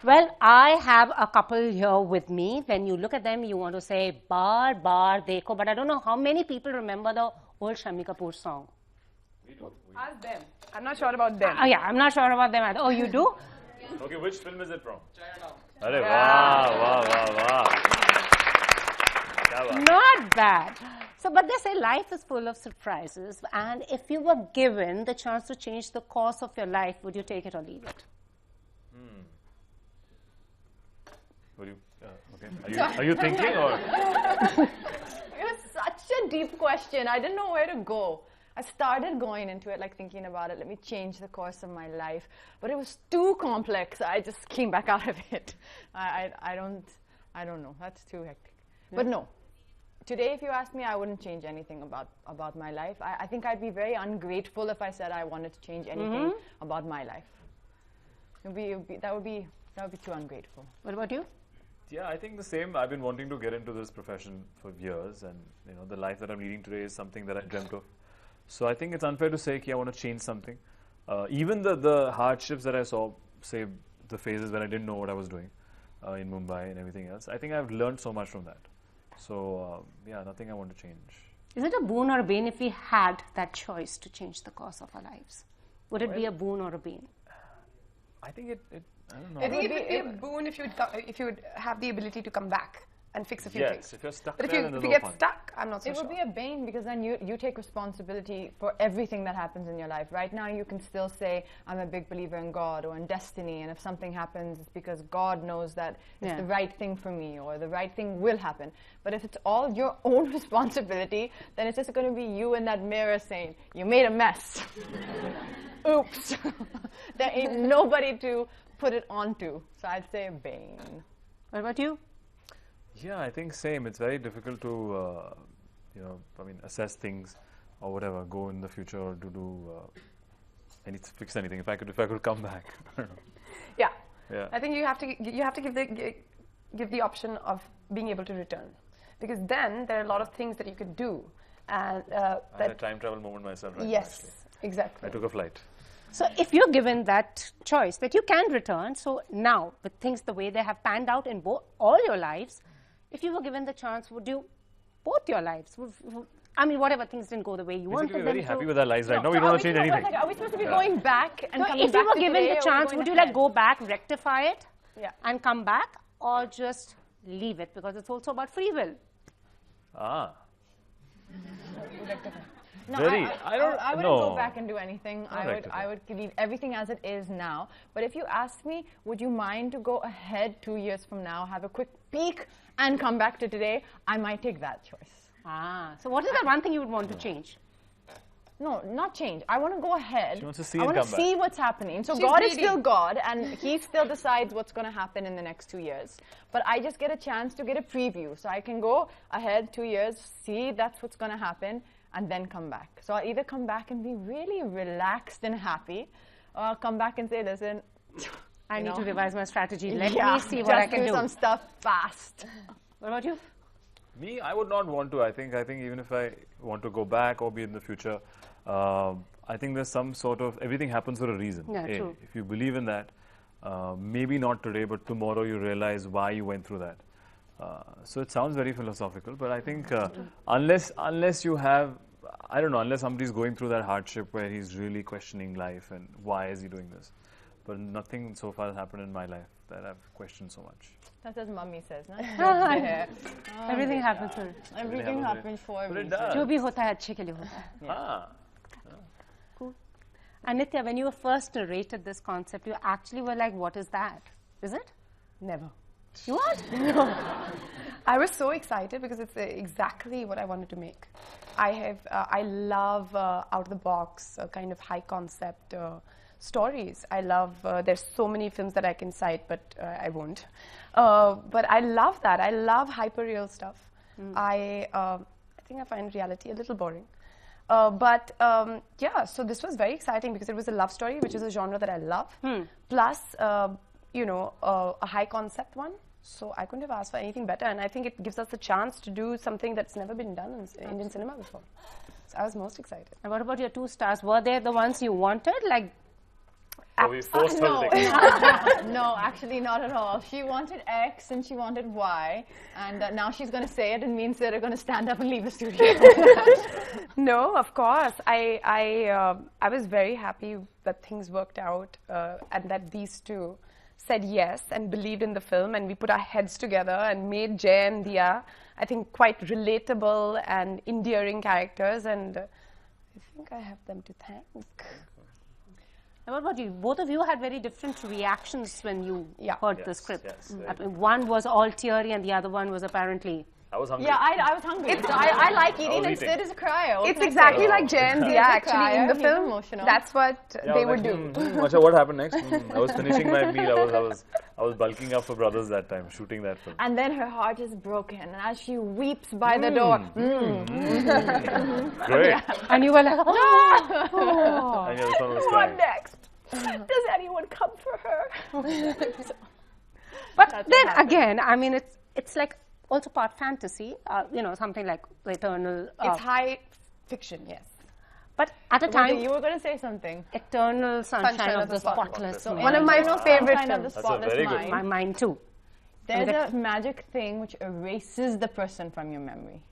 Well, I have a couple here with me. When you look at them, you want to say Baar Baar Dekho, but I don't know how many people remember the old Shammi Kapoor song. Ask them. I'm not sure about them. Yeah, I'm not sure about them either. Oh, you do? Okay, which film is it from? Arey, wow, wow, wow, wow. Not bad. So, but they say life is full of surprises, and if you were given the chance to change the course of your life, would you take it or leave it? Would you, okay. Are you thinking or? It was such a deep question. I didn't know where to go. I started going into it, like thinking about it. Let me change the course of my life, but it was too complex. I just came back out of it. I don't know. That's too hectic. Yeah. But no, today, if you ask me, I wouldn't change anything about my life. I think I'd be very ungrateful if I said I wanted to change anything about my life. That would be too ungrateful. What about you? Yeah, I think the same. I've been wanting to get into this profession for years, and you know, the life that I'm leading today is something that I dreamt of. So I think it's unfair to say, I want to change something. Even the hardships that I saw, say the phases when I didn't know what I was doing in Mumbai and everything else, I think I've learned so much from that. So yeah, nothing I want to change. Is it a boon or a bane if we had that choice to change the course of our lives? Would it be a boon or a bane? I think I don't know. I think it would be a boon if you would have the ability to come back and fix a few things. Yes, if you're stuck but there, if you get stuck, I'm not so sure. It would be a bane because then you take responsibility for everything that happens in your life. Right now you can still say, I'm a big believer in God or in destiny, and if something happens, it's because God knows that it's the right thing for me or the right thing will happen. But if it's all your own responsibility, then it's just going to be you in that mirror saying, you made a mess. Oops. There ain't nobody to put it onto. So I'd say a bane. What about you? Yeah, I think same. It's very difficult to, assess things or whatever, go in the future or to do fix anything. If I could come back, I don't know. Yeah. Yeah. I think you have to give the option of being able to return, because then there are a lot of things that you could do, and I had a time travel moment myself. Right yes, now, exactly. I took a flight. So if you're given that choice that you can return, so now with things the way they have panned out in all your lives, if you were given the chance, would you both your lives? I mean, whatever things didn't go the way you wanted them to. We're very happy with our lives right now. We don't want to change anything. Are we supposed to be going back and coming if you back were given the chance, would you go back, rectify it, and come back, or just leave it because it's also about free will? No, Very. I wouldn't go back and do anything. I would leave everything as it is now. But if you ask me, would you mind to go ahead 2 years from now, have a quick peek, and come back to today? I might take that choice. So what is that one thing you would want to change? No, not change. I want to go ahead. She wants to see I and want to come back. see what's happening. So She's God is greedy. still God, and He still decides what's going to happen in the next 2 years. But I just get a chance to get a preview. So I can go ahead 2 years, see that's what's going to happen, and then come back. So I'll either come back and be really relaxed and happy, or I'll come back and say, listen, I need to revise my strategy. Let me see what I can do. Just do some stuff fast. What about you? Me, I would not want to. I think even if I want to go back or be in the future, I think there's some sort of, everything happens for a reason. Yeah, true. If you believe in that, maybe not today, but tomorrow you realize why you went through that. So it sounds very philosophical, but I think unless you have, I don't know, unless somebody's going through that hardship where he's really questioning life and why is he doing this. But nothing so far has happened in my life that I've questioned so much. That's as Mummy says, no? Everything happens for Everything happens for a reason. जो भी होता है अच्छे के लिए होता है. Cool. And Nitya, when you were first narrated this concept, you actually were like, what is that? Is it? Never. You what? No. I was so excited because it's exactly what I wanted to make. I love out-of-the-box kind of high-concept stories. I love, there's so many films that I can cite, but I won't. But I love that. I love hyper-real stuff. I think I find reality a little boring. Yeah, so this was very exciting because it was a love story, which is a genre that I love. Plus, a high-concept one. So I couldn't have asked for anything better, and I think it gives us a chance to do something that's never been done in Indian cinema before. So I was most excited. And what about your 2 stars? Were they the ones you wanted? Like, So we forced her No, to take it. no, actually not at all. She wanted X and she wanted Y, and now she's going to say it and me and Sid are going to stand up and leave the studio. No, of course. I was very happy that things worked out and that these two said yes and believed in the film, and we put our heads together and made Jay and Diya, I think, quite relatable and endearing characters, and I think I have them to thank. And what about you? Both of you had very different reactions when you heard the script. Yes, I mean, one was all teary and the other one was apparently... I was hungry. Yeah, I was hungry. So I like eating and eating. Sid is a crier. It's exactly like Jay and Diya actually in the He's film. emotional. That's what they would do. Acha, what happened next? I was finishing my meal. I was bulking up for Brothers that time, shooting that film. And then her heart is broken, and as she weeps by the door, Great. And you were like, oh, Oh. And the other one was what crying. next? Does anyone come for her? But then again, I mean, it's like also part fantasy, you know, something like the Eternal... It's high fiction, yes. but at a time, You were going to say something. Eternal Sunshine of the Spotless Mind. One of my favorite Sunshine of the films. That's a Spotless very good Mind. My mind too. There's a magic thing which erases the person from your memory.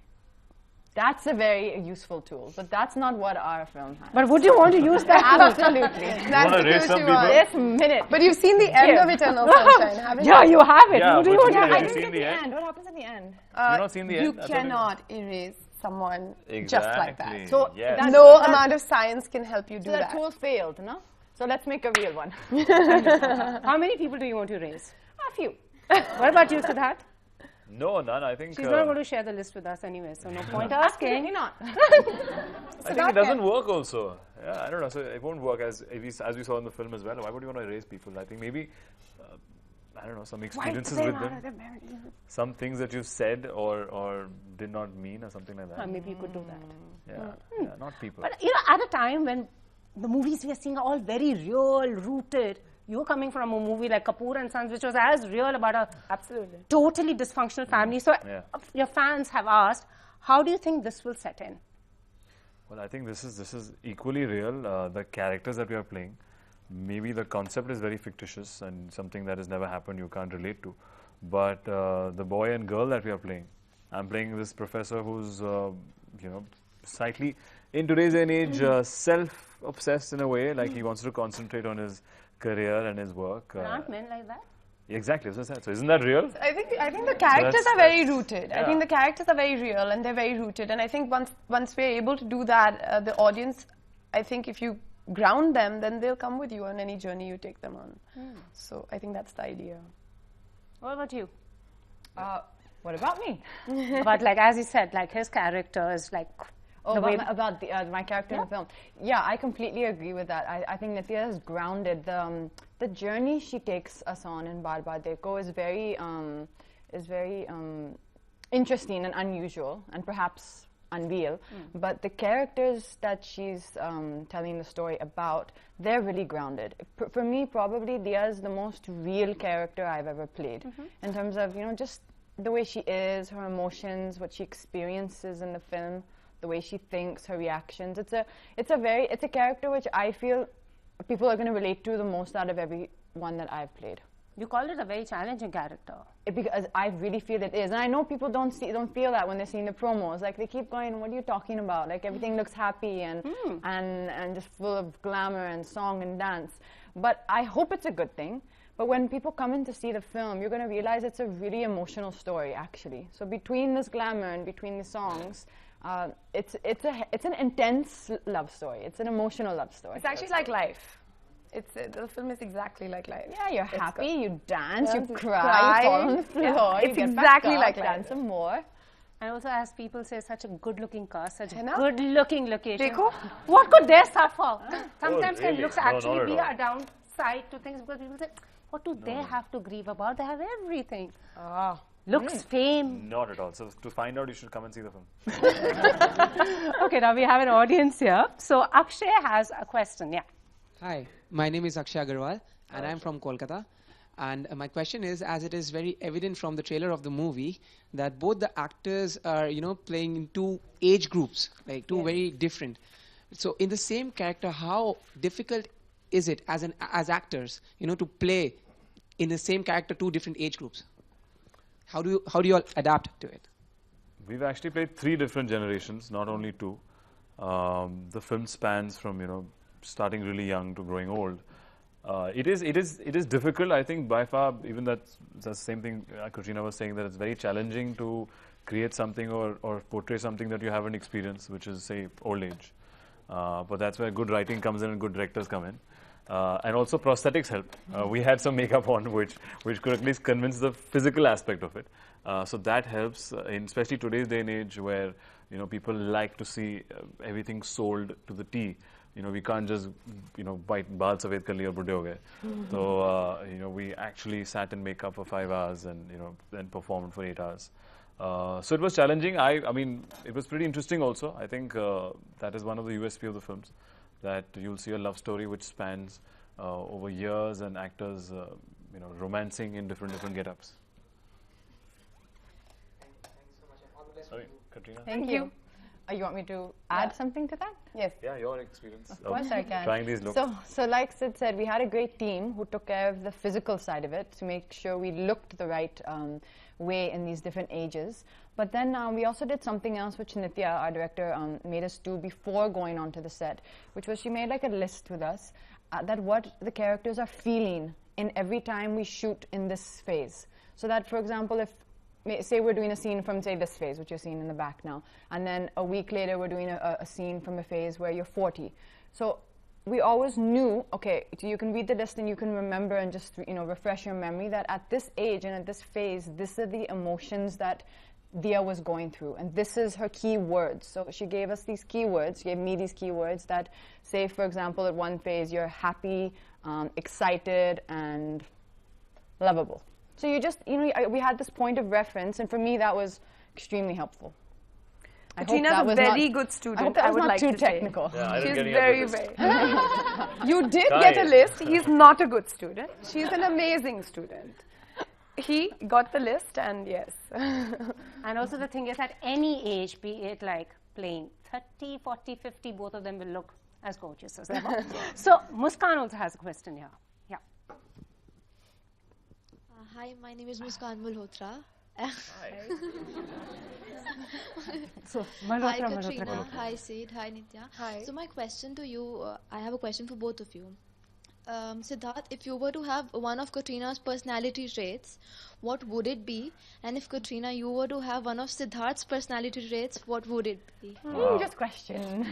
That's a very useful tool, but that's not what our film has. But would you want to use that? Absolutely. That's wanna the raise clue some to people? us. This minute. But you've seen the end of Eternal Sunshine, haven't Yeah, you have it. Yeah, Would you but want to have have you it? seen at the the end? end? What happens at the end? You've not seen the end? You That's what I mean. cannot erase someone just like that. Exactly. So yes. that- No amount of science can help you do So that that. tool failed, no? So let's make a real one. How many people do you want to raise? A few. What about you, Sidharth? No, none. I think. She's not going to share the list with us anyway, so no point asking. Absolutely not. I think it doesn't work also. Yeah, I don't know. So it won't work as we saw in the film as well. Why would you want to erase people? I think maybe, I don't know, some experiences with them. Some things that you've said or did not mean or something like that. Maybe you could do that. Yeah, not people. But, you know, at a time when the movies we are seeing are all very real, rooted, you're coming from a movie like Kapoor and Sons, which was as real about a totally dysfunctional family. So your fans have asked, how do you think this will set in? Well, I think this is equally real. The characters that we are playing, maybe the concept is very fictitious and something that has never happened, you can't relate to. But the boy and girl that we are playing, I'm playing this professor who's, you know, slightly, in today's day and age, self-obsessed in a way, like he wants to concentrate on his career and his work. Aren't men like that? Exactly, that's what I said. So isn't that real? I think the characters are very rooted. I yeah. think the characters are very real and they're very rooted. And I think once we're able to do that, the audience, I think if you ground them, then they'll come with you on any journey you take them on. So I think that's the idea. What about you? What about me? But like, as you said, like his character is like... Oh, about my character in the film. Yeah, I completely agree with that. I think Nitya is grounded. The journey she takes us on in Baar Baar Dekho is very interesting and unusual, and perhaps unreal. But the characters that she's telling the story about, they're really grounded. For me, probably Diya is the most real character I've ever played in terms of, you know, just the way she is, her emotions, what she experiences in the film, the way she thinks, her reactions. It's a character which I feel people are going to relate to the most out of every one that I've played. You called it a very challenging character. Because I really feel it is, and I know people don't feel that when they're seeing the promos. Like they keep going, "What are you talking about?" Like everything looks happy and just full of glamour and song and dance. But I hope it's a good thing. But when people come in to see the film, you're going to realize it's a really emotional story, actually. So between this glamour and between the songs, it's an intense love story. It's an emotional love story. It's actually like life. The film is exactly like life. Yeah, you're happy, you dance, you cry, cry, you fall on the floor, Yeah, you it's get exactly back up, like dance life. some more. And also, as people say, such a good-looking cast, such a है ना? good-looking location. देखो? What could they suffer? Sometimes really? can looks No, actually not be at all. a downside to things because people say, what do they have to grieve about? They have everything. Looks, fame. Not at all. So to find out, you should come and see the film. Okay, now we have an audience here. So Akshay has a question. Yeah. Hi, my name is Akshay Agarwal and I'm from Kolkata. And my question is, as it is very evident from the trailer of the movie, that both the actors are, you know, playing in two age groups, like two very different. So in the same character, how difficult is it as actors, to play in the same character 2 different age groups? How do you all adapt to it? We've actually played 3 different generations, not only 2. The film spans from starting really young to growing old. It is difficult. I think by far, even that's the same thing Katrina was saying, that it's very challenging to create something or portray something that you haven't experienced, which is, say, old age. But that's where good writing comes in and good directors come in. And also prosthetics help. We had some makeup on which could at least convince the physical aspect of it. So that helps, in especially today's day and age where people like to see everything sold to the T. We can't just bite baal safed kar liya aur budde ho gaye. So we actually sat in makeup for 5 hours and then performed for 8 hours. So it was challenging. I mean, it was pretty interesting also. I think that is one of the USP of the films, that you'll see a love story which spans over years and actors romancing in different get-ups. Sorry, Katrina. Thank you. You want me to add something to that? Yes. Yeah, your experience. Of course I can. Trying these looks. So like Sid said, we had a great team who took care of the physical side of it to make sure we looked the right way in these different ages. But then we also did something else which Nitya, our director, made us do before going onto the set, which was she made like a list with us that what the characters are feeling in every time we shoot in this phase. So that, for example, if say we're doing a scene from, say, this phase, which you're seeing in the back now, and then a week later we're doing a scene from a phase where you're 40. So we always knew, okay, so you can read the list and you can remember and just, refresh your memory that at this age and at this phase, these are the emotions that Dia was going through, and this is her key words. So she gave us these keywords, she gave me these keywords that, say, for example, at one phase, you're happy, excited, and lovable. So you just, we had this point of reference, and for me that was extremely helpful. Katrina's a very good student. I hope that was not like too to technical. Yeah, She's very. You did Kai. get a list. He's not a good student. She's an amazing student. He got the list, and yes. And also the thing is, at any age, be it like playing 30, 40, 50, both of them will look as gorgeous as ever. So Muskan also has a question here. Yeah. Hi, my name is Muskan Malhotra. So Hi Katrina, hi Sid, hi Nitya. Hi. So my question to you, I have a question for both of you. Sidharth, if you were to have one of Katrina's personality traits, what would it be? And if Katrina, you were to have one of Sidharth's personality traits, what would it be? Just question.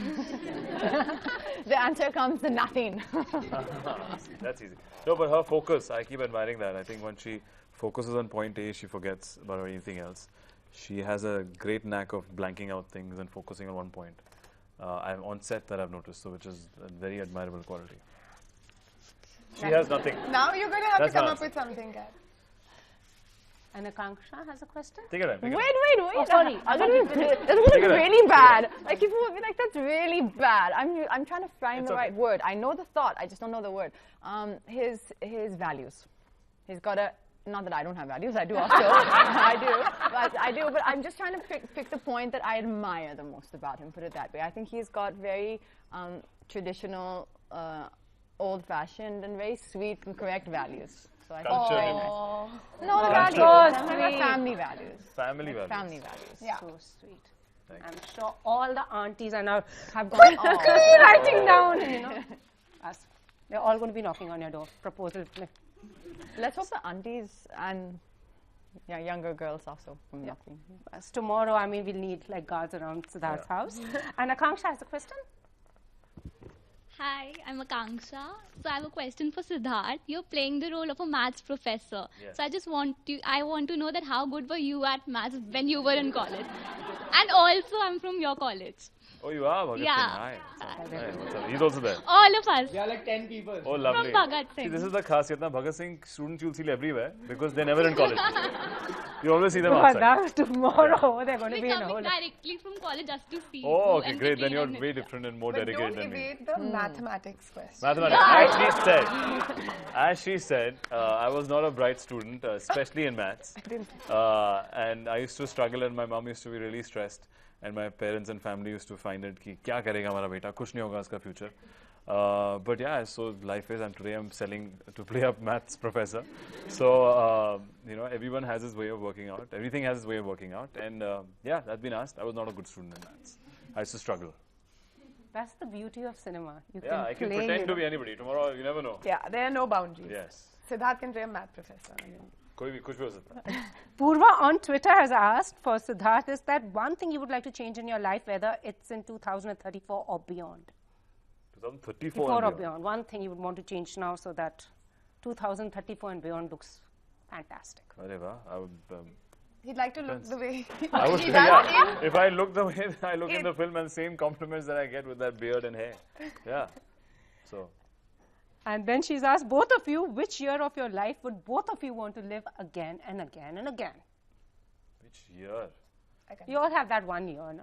The answer comes to nothing. That's easy. No, but her focus, I keep admiring that. I think when she focuses on point A, she forgets about anything else. She has a great knack of blanking out things and focusing on one point. I'm on set that I've noticed, so which is a very admirable quality. She has nothing. Now you're going to have That's to come not up with something, guys. And Akanksha has a question? Take it out. Wait. Oh, sorry. That's really bad. Like, people would be like, that's really bad. I'm trying to find the right word. I know the thought, I just don't know the word. His values. He's got a, not that I don't have values, I do also. I do, but I'm just trying to pick the point that I admire the most about him, put it that way. I think he's got very traditional, old-fashioned and very sweet and correct values. So I think very nice. No, the values. Family values. Family values. Family values. Yeah. So sweet. I'm sure all the aunties are now Have gone all. writing down, us. They're all going to be knocking on your door. Proposal. Let's hope the aunties and younger girls also from knocking. As tomorrow, I mean, we'll need like guards around Sidharth's house. And Akanksha has a question? Hi, I'm Akanksha. So I have a question for Sidharth. You're playing the role of a maths professor. Yes. So I want to know that how good were you at maths when you were in college? And also, I'm from your college. Oh, you are? Bhagat Yeah. Singh. Hi. Hi, what's up? He's also there. All of us. We are like 10 people. Oh, lovely. From Bhagat See, Singh. this is the khasiyat. Na Bhagat Singh students you'll see everywhere because they're never in college. You always see them But outside. now, tomorrow, they're going to We're be in a coming whole... directly from college just to see. Oh, you okay, and great. Then Katrina you're and way Nitya. different and more But dedicated don't than me. evade the mathematics question. Mathematics. As she said, I was not a bright student, especially in maths. And I used to struggle and my mom used to be really stressed. And my parents and family used to find it कि क्या करेगा हमारा बेटा कुछ नहीं होगा उसका future. But yeah, so life is, and today I'm selling to play a maths professor. So, you know, everyone has his way of working out. Everything has its way of working out. And yeah, that's been asked. I was not a good student in maths. I used to struggle. That's the beauty of cinema. You Yeah, I can play, pretend to be anybody. Tomorrow, you never know. Yeah, there are no boundaries. Yes. Siddharth can play a math professor. I mean. Koi bhi, kuch bhi ho sakta hai. Purva on Twitter has asked for Sidharth, is that one thing you would like to change in your life, whether it's in 2034 or beyond? 2034 or beyond. One thing you would want to change now so that 2034 and beyond looks fantastic. Areva, I would. He'd like to look the way I would, yeah, if I look the way I look in the film and same compliments that I get with that beard and hair. Yeah. So. And then she's asked both of you, which year of your life would both of you want to live again and again and again? Which year? You all have that one year, no?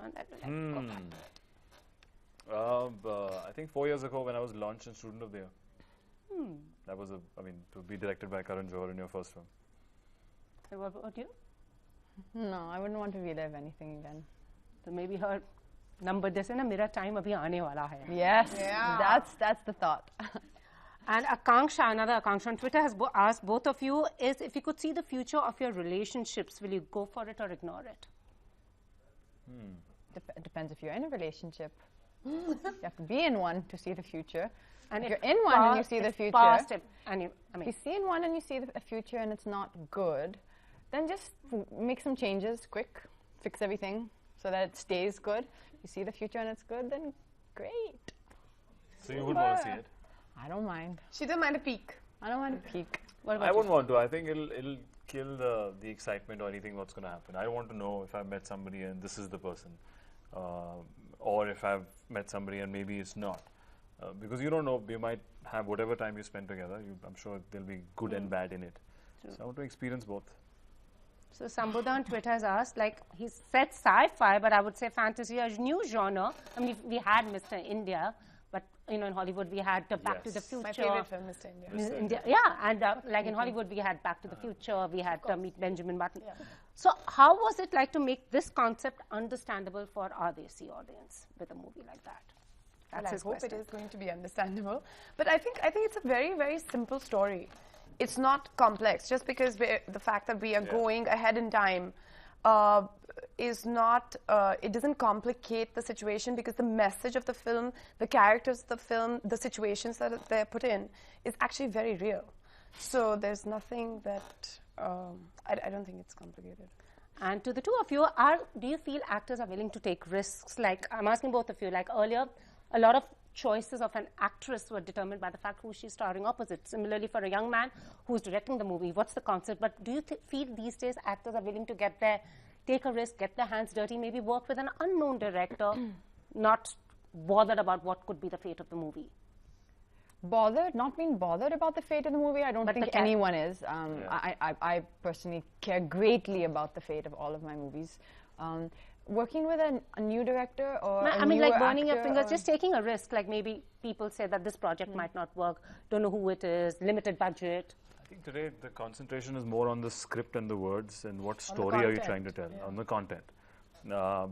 I think 4 years ago when I was launched in Student of the Year. That was I mean, to be directed by Karan Johar in your first film. So what about you? No, I wouldn't want to relive anything again. So maybe her number this and a mirror time abhi aane wala hai. Yes, that's the thought. And Akanksha, another Akanksha on Twitter has asked both of you, is if you could see the future of your relationships, will you go for it or ignore it? Depends if you're in a relationship. You have to be in one to see the future. And if you're in one and you see the future, if you see in one and you see a future and it's not good, then just make some changes quick, fix everything so that it stays good. If you see the future and it's good, then great. So you would want to see it? I don't mind. She doesn't mind a peek. I don't mind a peek. I wouldn't want to. I think it'll kill the excitement or anything what's going to happen. I want to know if I've met somebody and this is the person. Or if I've met somebody and maybe it's not. Because you don't know, you might have whatever time you spend together. I'm sure there'll be good and bad in it. True. So I want to experience both. So Sambudha on Twitter has asked, like, he said sci-fi, but I would say fantasy, a new genre. I mean, we had Mr. India, but, you know, in Hollywood we had Back to the Future. My favorite film, Mr. India. Mr. India. Yeah, and like in Hollywood we had Back to the Future, we had Meet Benjamin Button. Yeah. So how was it like to make this concept understandable for our Desi audience with a movie like that? That's his question. I hope it is going to be understandable. But I think it's a very, very simple story. It's not complex. Just because the fact that we are going ahead in time is not, it doesn't complicate the situation, because the message of the film, the characters of the film, the situations that they're put in is actually very real. So there's nothing that, I don't think it's complicated. And to the two of you, do you feel actors are willing to take risks? Like, I'm asking both of you, like earlier, a lot of choices of an actress were determined by the fact who she's starring opposite. Similarly, for a young man who's directing the movie, what's the concept? But do you feel these days actors are willing to take a risk, get their hands dirty, maybe work with an unknown director, not bothered about what could be the fate of the movie? Not being bothered about the fate of the movie, I don't think anyone is. I personally care greatly about the fate of all of my movies. Working with a new director or I mean, like burning your fingers, just taking a risk. Like maybe people say that this project might not work, don't know who it is, limited budget. I think today the concentration is more on the script and the words and what story are you trying to tell, on the content.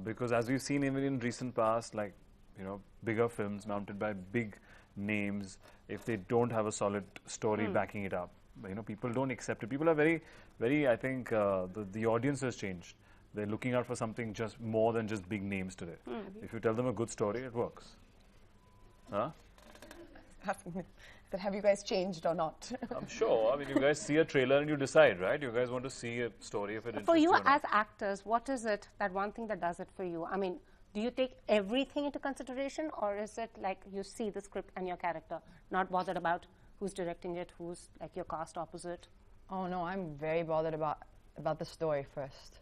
Because as we've seen even in recent past, like, you know, bigger films mounted by big names, if they don't have a solid story backing it up, you know, people don't accept it. People are very, very, I think the audience has changed. They're looking out for something just more than just big names today. If you tell them a good story, it works. Huh? Have you guys changed or not? I'm sure. I mean, you guys see a trailer and you decide, right? You guys want to see a story if it interests you. For you as actors, what is it, that one thing that does it for you? I mean, do you take everything into consideration, or is it like you see the script and your character, not bothered about who's directing it, who's like your cast opposite? Oh no, I'm very bothered about the story first.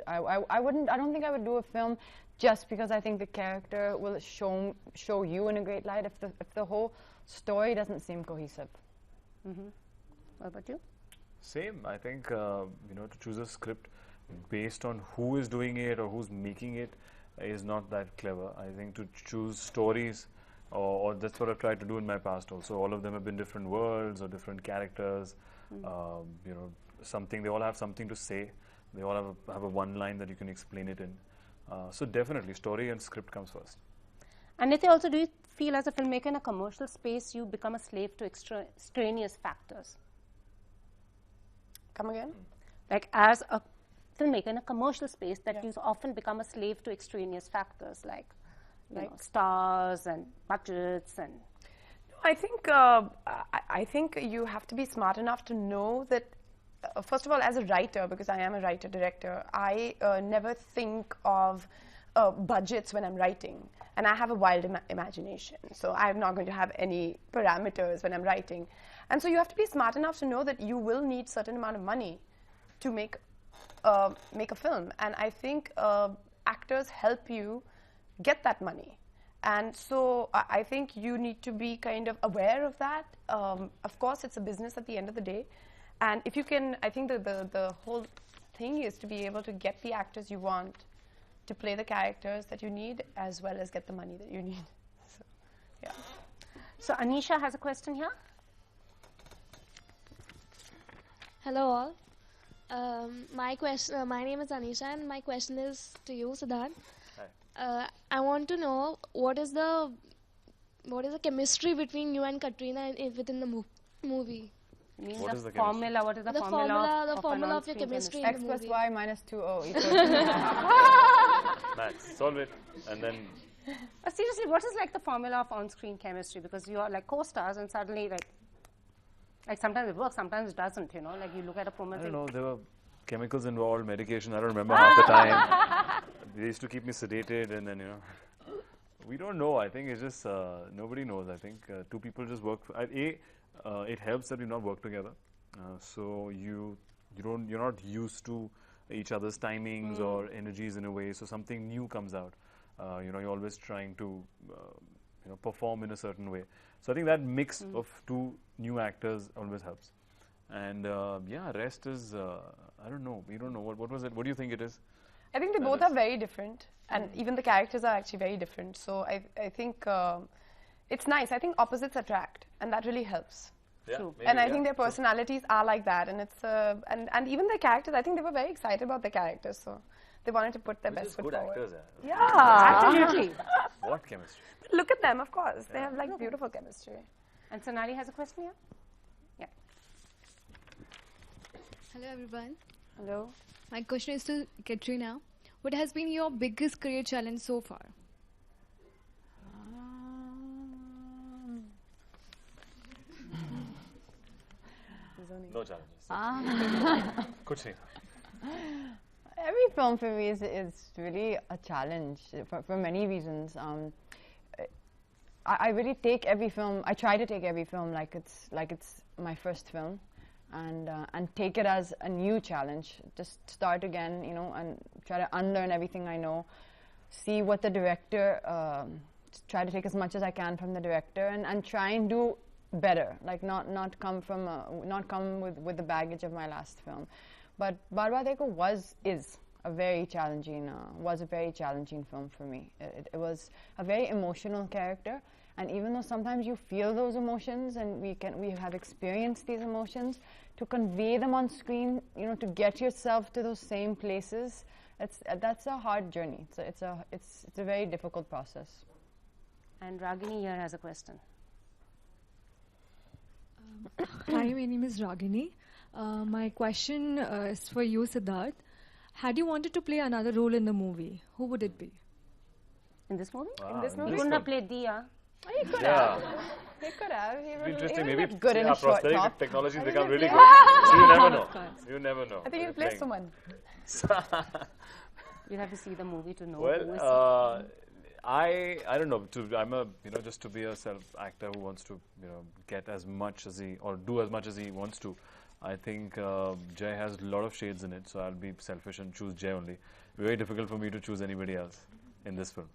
I don't think I would do a film just because I think the character will show you in a great light if the whole story doesn't seem cohesive. What about you? Same. I think you know, to choose a script based on who is doing it or who's making it is not that clever. I think to choose stories, or that's what I've tried to do in my past also. All of them have been different worlds or different characters. You know, they all have something to say. They all have a one line that you can explain it in. So definitely, story and script comes first. And Nitya, also, do you feel as a filmmaker in a commercial space, you become a slave to extraneous factors? Come again? Like as a filmmaker in a commercial space, that you often become a slave to extraneous factors like you know, stars and budgets and. I think you have to be smart enough to know that. First of all, as a writer, because I am a writer-director, I never think of budgets when I'm writing. And I have a wild imagination, so I'm not going to have any parameters when I'm writing. And so you have to be smart enough to know that you will need certain amount of money to make a film. And I think actors help you get that money. And so I think you need to be kind of aware of that. Of course, it's a business at the end of the day. And if you can, I think the whole thing is to be able to get the actors you want to play the characters that you need, as well as get the money that you need. So, yeah. So Anisha has a question here. Hello all. My name is Anisha, and my question is to you, Sidharth. Hi. I want to know what is the chemistry between you and Katrina within the movie. What is the formula? What is the formula? The formula of your chemistry in X the plus movie. Y minus 2O equals Maths, solve it, and then. Seriously, what is like the formula of on-screen chemistry? Because you are like co-stars, and suddenly like sometimes it works, sometimes it doesn't. You know, like you look at a film and I don't think, know, there were chemicals involved, medication, I don't remember half the time. They used to keep me sedated, and then, you know. We don't know, I think it's just, nobody knows. I think two people just work. It helps that you not work together. So you're not used to each other's timings or energies in a way, so something new comes out. You know, you're always trying to you know, perform in a certain way. So I think that mix of two new actors always helps. And yeah, rest is I don't know. We don't know. What was it? What do you think it is? I think they both are very different, and even the characters are actually very different. So I think it's nice. I think opposites attract, and that really helps. Yeah, maybe, And I think their personalities are like that, and it's and even their characters. I think they were very excited about their characters, so they wanted to put their best foot good forward. actors, Yeah, absolutely. What chemistry? Look at them, of course. They have like beautiful chemistry. And Sonali has a question here. Yeah. Hello everyone. Hello. My question is to Katrina. What has been your biggest career challenge so far? No challenges. Kuch nahi. Every film for me is really a challenge for many reasons. I really take every film. I try to take every film like it's my first film, and take it as a new challenge. Just start again, you know, and try to unlearn everything I know. See what the director. Try to take as much as I can from the director, and try and do better. Like not come with the baggage of my last film. But Baar Baar Dekho is a very challenging film for me. It was a very emotional character, and even though sometimes you feel those emotions, and we have experienced these emotions, to convey them on screen, you know, to get yourself to those same places, that's a hard journey. It's a very difficult process. And Ragini here has a question. Hi, my name is Ragini. My question is for you, Sidharth. Had you wanted to play another role in the movie, who would it be? In this movie? Wow, In this movie? He couldn't have played Diya. Oh, he could Yeah. have. He could have. He It'd be was interesting. Maybe good in a short prosthetic top. technology become really good. So you never know. You never know. I think you'll play someone. You'll have to see the movie to know who is Well, I don't know. I'm a just to be a self actor who wants to get as much as he or do as much as he wants to. I think Jay has a lot of shades in it, so I'll be selfish and choose Jay only. Very difficult for me to choose anybody else in this film.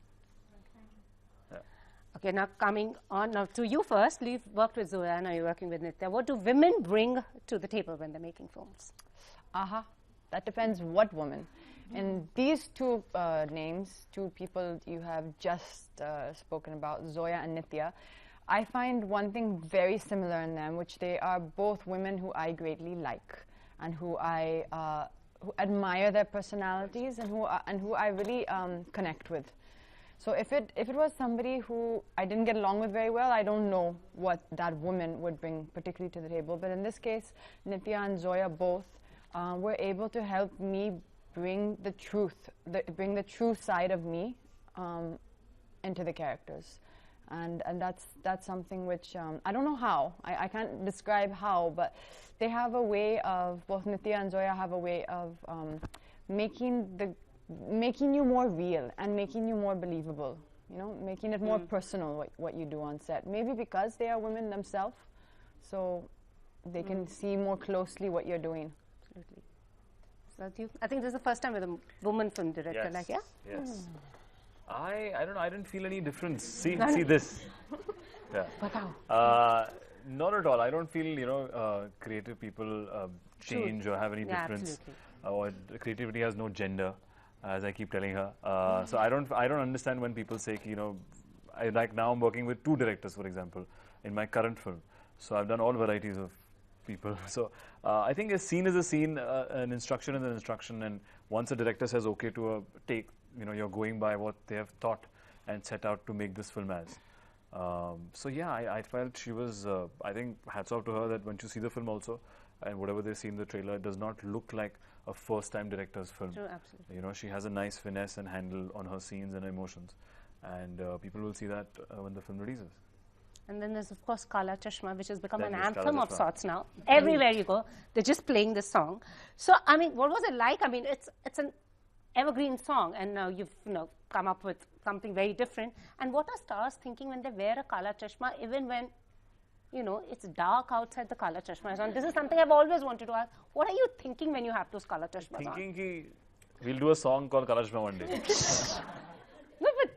Okay, now coming on now to you first. You've worked with Zoya, now you're working with Nitya. What do women bring to the table when they're making films? That depends what woman. And these two names, two people you have just spoken about, Zoya and Nitya, I find one thing very similar in them, which they are both women who I greatly like, and who I who admire their personalities, and who I really connect with. So if it was somebody who I didn't get along with very well, I don't know what that woman would bring particularly to the table. But in this case, Nitya and Zoya both were able to help me bring the truth, bring the true side of me into the characters. And that's something which I don't know how. I can't describe how, but they have a way of, both Nitya and Zoya have a way of making you more real and making you more believable, you know, making it more personal what you do on set. Maybe because they are women themselves, so they can see more closely what you're doing. Absolutely. So I think this is the first time with a woman film director, Yes. like, yeah? Yes. I don't know, I didn't feel any difference. See this. Yeah. Not at all. I don't feel, you know, creative people change or have any difference. Or creativity has no gender, as I keep telling her. So I don't understand when people say, you know, like now I'm working with 2 directors, for example, in my current film. So I've done all varieties of people. So I think a scene is a scene, an instruction is an instruction, and once a director says okay to a take, you know, you're going by what they have thought and set out to make this film as. So yeah, I felt she was, I think hats off to her that when you see the film also, and whatever they see in the trailer, it does not look like a first-time director's film. True, absolutely. You know, she has a nice finesse and handle on her scenes and emotions, and people will see that when the film releases. And then there's, of course, Kala Chashma, which has become Then an there's anthem Kala of Chashma. sorts now. Everywhere you go, they're just playing this song. So, I mean, what was it like? I mean, it's an evergreen song, and now you've come up with something very different. And what are stars thinking when they wear a Kala Chashma, even when, you know, it's dark outside, the Kala Chashma is on? This is something I've always wanted to ask. What are you thinking when you have those Kala Chashmas on? Thinking we'll do a song called Kala Chashma one day. No, but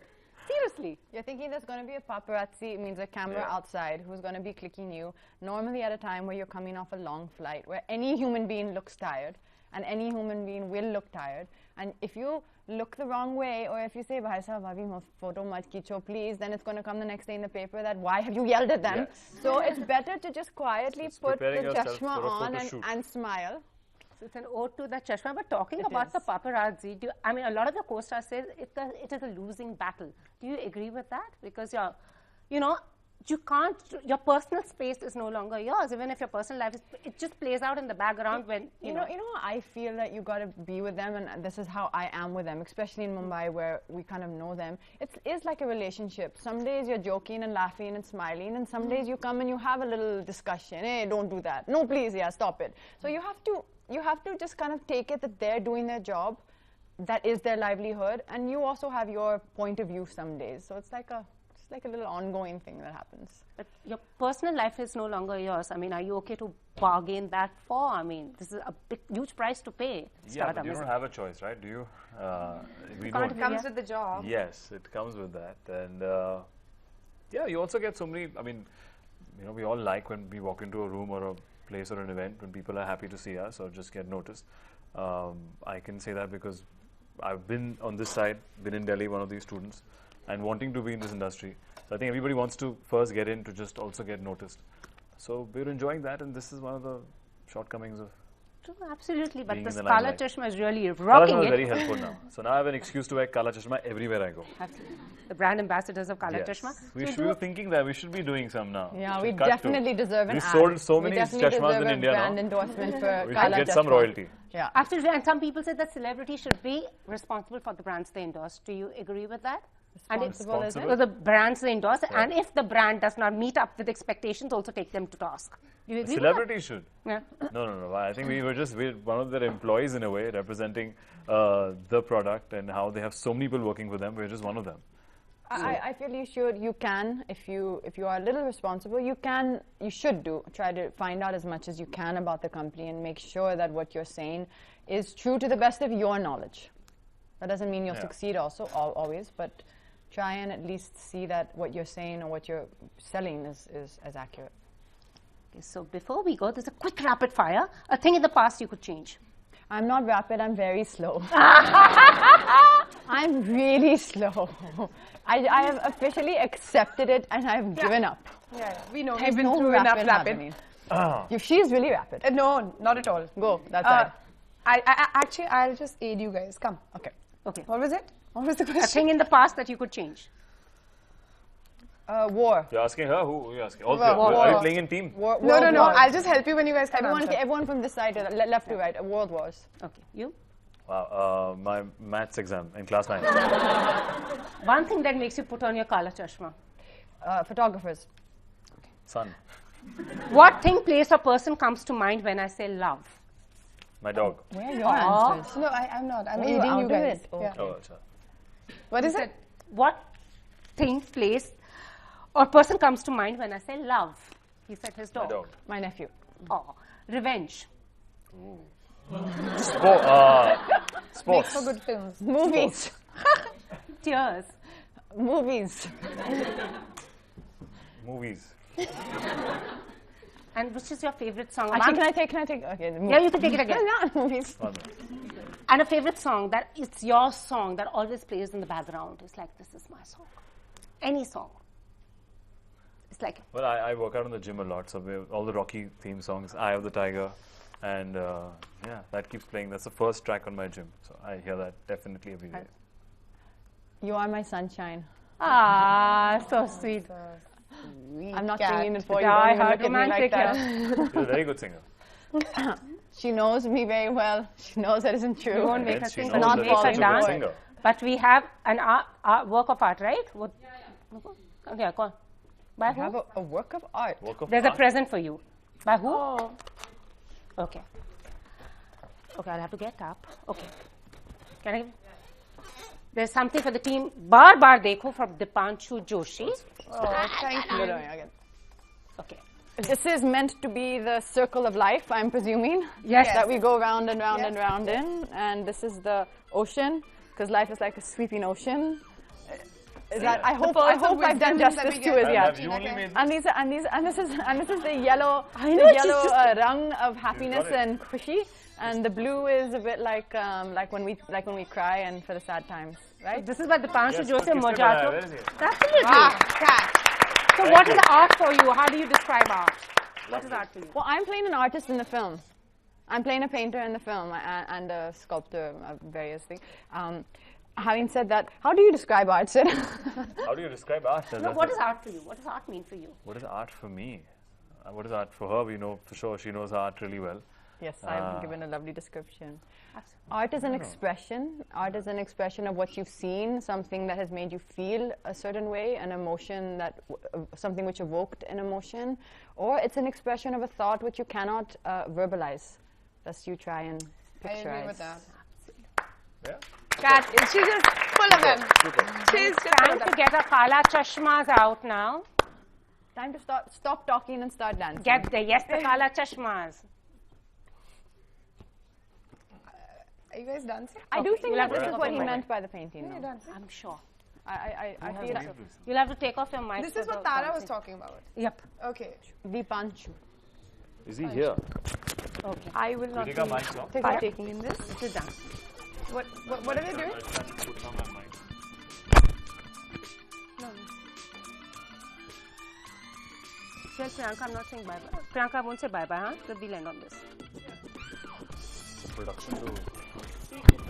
seriously. You're thinking there's going to be a paparazzi, means a camera outside, who's going to be clicking you, normally at a time where you're coming off a long flight, where any human being looks tired, and any human being will look tired. And if you look the wrong way, or if you say, "Bhai sahab, abhi photo mat kicho, please," then it's going to come the next day in the paper that, why have you yelled at them? Yes. So it's better to just quietly put the preparing yourself chashma for a on photo shoot. and smile. So it's an ode to the chashma. But talking about the paparazzi, I mean, a lot of the co-stars say it is a losing battle. Do you agree with that? Because you know, you can't, your personal space is no longer yours. Even if your personal life it just plays out in the background when, you know. I feel that you got to be with them, and this is how I am with them, especially in Mumbai where we kind of know them. It is like a relationship. Some days you're joking and laughing and smiling, and some days you come and you have a little discussion. Hey, don't do that. No, please, yeah, stop it. So you have to just kind of take it that they're doing their job, that is their livelihood, and you also have your point of view some days. So it's like a little ongoing thing that happens. But your personal life is no longer yours. I mean, are you okay to bargain that for? I mean, this is a huge price to pay. Yeah, but you don't have a choice, right? Do you? We It don't. comes with the job. Yes, it comes with that. And yeah, you also get so many, I mean, you know, we all like when we walk into a room or a place or an event when people are happy to see us or just get noticed. I can say that because I've been on this side, been in Delhi, one of these students, and wanting to be in this industry. So I think everybody wants to first get in to just also get noticed. So we're enjoying that, and this is one of the shortcomings of True, absolutely. But being the in the Kala limelight. Chashma is really Kala rocking Chashma is it. very helpful now. So now I have an excuse to wear Kala Chashma everywhere I go. Absolutely. The brand ambassadors of Kala Yes. Chashma. We were thinking that we should be doing some now. Yeah, We we should cut to. definitely deserve an We've ad. sold so many we definitely chashmas deserve in a India brand now. endorsement for We Kala should get some Chashma. royalty. Yeah. Absolutely. And some people say that celebrities should be responsible for the brands they endorse. Do you agree with that? Responsible, is it? For the brands they endorse, and if the brand does not meet up with expectations, also take them to task. Do you agree Celebrities should. with that? Yeah. No. I think we're one of their employees in a way, representing the product and how they have so many people working for them. We're just one of them. I feel you can, if you are a little responsible, you should try to find out as much as you can about the company and make sure that what you're saying is true to the best of your knowledge. That doesn't mean you'll succeed always, but try and at least see that what you're saying or what you're selling is as accurate. Okay, so before we go, there's a quick rapid fire. A thing in the past you could change. I'm not rapid, I'm very slow. I'm really slow. I have officially accepted it and I've given up. Yeah, we know. There's We've been no through enough rapid. happening. She's really rapid. No, not at all. Go, that's right. Actually, I'll just aid you guys. Come. Okay. Okay. What was it? What was the A question? thing in the past that you could change. War. You're asking her? Who are you asking? All War. three. Are you War. playing in team? War. No, no, no. War. I'll just help you when you guys can answer. Everyone from this side to the left to right. World wars. Okay, you? Wow. My maths exam in class 9. One thing that makes you put on your kala chashma. Photographers. Sun. What thing, place or person comes to mind when I say love? My dog. Where are your answers? No, I'm not. I'm Oh, you're aiding out you of guys. it? Oh, Yeah. okay. Oh, acha. What is it? What thing, place or person comes to mind when I say love? He said his My dog. dog. My nephew. Oh, revenge. Sports. Makes for good films. Movies. Tears. Movies. Movies. And which is your favorite song? Actually, can I take? Okay. The Yeah, you can take it again. No, movies. And a favorite song that it's your song that always plays in the background. It's like, this is my song. Any song. It's like, Well, I work out in the gym a lot, so all the Rocky theme songs, Eye of the Tiger, and yeah, that keeps playing. That's the first track on my gym, so I hear that definitely every day. You are my sunshine. ah, so sweet. I'm not singing it for you. Die Don't even hard look at me like romantic, that. You're a very good singer. She knows me very well. She knows that isn't true. You won't make her Yes, she sing, knows not that make you're her such a good dance. singer. But we have an work of art, right? What? Okay, go on. By I have who? a work of art. Work of There's a art. present for you. By who? Okay. Okay, I'll have to get up. Okay. Can I? There's something for the team. Baar Baar Dekho from Dipanshu Joshi. Oh, thank you. No, again. Okay. This is meant to be the circle of life, I'm presuming. Yes. That we go round and round and round in. And this is the ocean, because life is like a sweeping ocean. Is that, I hope pearls of I've done wisdom that justice we to get. it. Yeah. Have you only made And this is the yellow, rung of happiness got it. and khushi, and the blue is a bit like when we cry and for the sad times, right? This is by Dipanshu Yes, Joshi but and किसने बनाया? Mojato. Where is it? Absolutely. So what is art for you? How do you describe art? What is art for you? Well, I'm playing an artist in the film. I'm playing a painter in the film and a sculptor of various things. Having said that, how do you describe art, Sid? How do you describe art? No, what is art for you? What does art mean for you? What is art for me? What is art for her? We know for sure she knows art really well. Yes, I've given a lovely description. Art is an expression. Art is an expression of what you've seen, something that has made you feel a certain way, an emotion that, something which evoked an emotion, or it's an expression of a thought which you cannot verbalize. Thus you try and I picturize. agree with that. Yeah? Kat, she's just full of them. She's just full Time of to them. get our kala chashmas out now. Time to stop talking and start dancing. Get the kala chashmas. Are you guys dancing? I do think you'll that have to this take is off what your he mic. meant by the painting. You're No? dancing. I'm sure. I feel You'll have to take off your mic. This for is what the Tara was dancing. talking about. Yep. Okay. Dipanshu. Is he here? Okay. I will not We be take our mics off. partaking in this. Sit down. What are they doing? Put down my mic. Tell Priyanka I'm not saying bye-bye. Priyanka, I won't say bye-bye, huh? So we'll end on this. Production to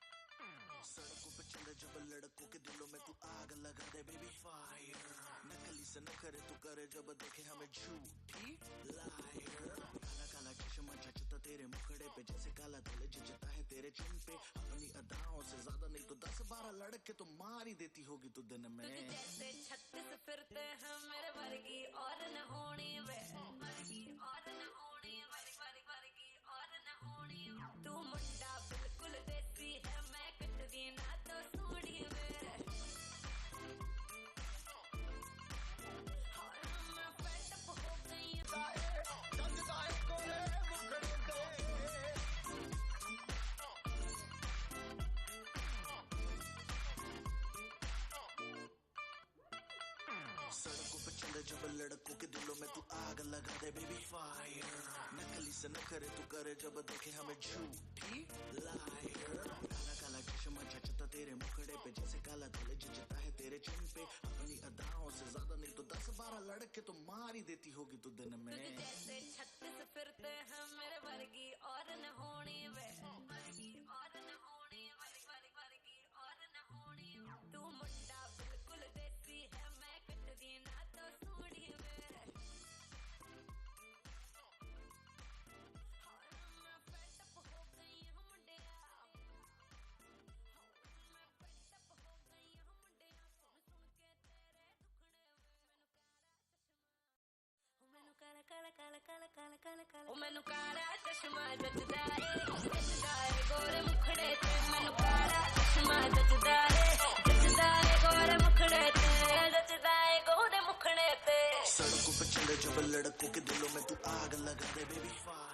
सड़कों पे चले जब लड़कों के दिलों में तू आग लगा दे बेबी फायर नकली से नखरे तू करे जब देखे हमें झूठी लायर काला काला चश्मा जचता तेरे मुखड़े पे जैसे काला दिल जचता है तेरे चिन पे अपनी अदाओं से ज्यादा नहीं तो 10-12 लड़के तो मार ही देती होगी तू दिन में जैसे 36 फिरते हैं मेरे वर्गी और न होनी वे वर्गी और न होनी वर्गी और न होनी तू मुंडा सड़कों पे चले जब लड़कों के दिलों में तू आग लगा दे बेबी फायर नकली से न करे तू करे जब देखे हमें झूठी लायर काला काला चश्मा जचता तेरे मुखड़े पे जैसे काला दिल जचता है तेरे चिन पे अपनी अदाओं से ज्यादा नहीं तो 10-12 लड़के तो मार ही देती होगी तू दिन में जैसे 36 फिरते हैं मेरे वर्गी और न होनी वे वर्गी और न होनी वर्गी और न होनी तू मुंडा बिल्कुल देसी है मैं कटदी ना तो सूढ़ी वे मैं fed up हो गई हूं मुंडिया मैं fed up हो गई हूं मुंडिया सुन सुन के तेरे दुखड़े मैनू काला काला काला काला काला काला काला ओ मैनू काला चश्मा जचदा है गोरे मुखड़े ते मैनू काला चश्मा जचदा है गोरे मुखड़े ते जचदा है गोरे मुखड़े ते सड़कों पे चले जब लड़कों के दिलों में तू आग लगा दे बेबी फायर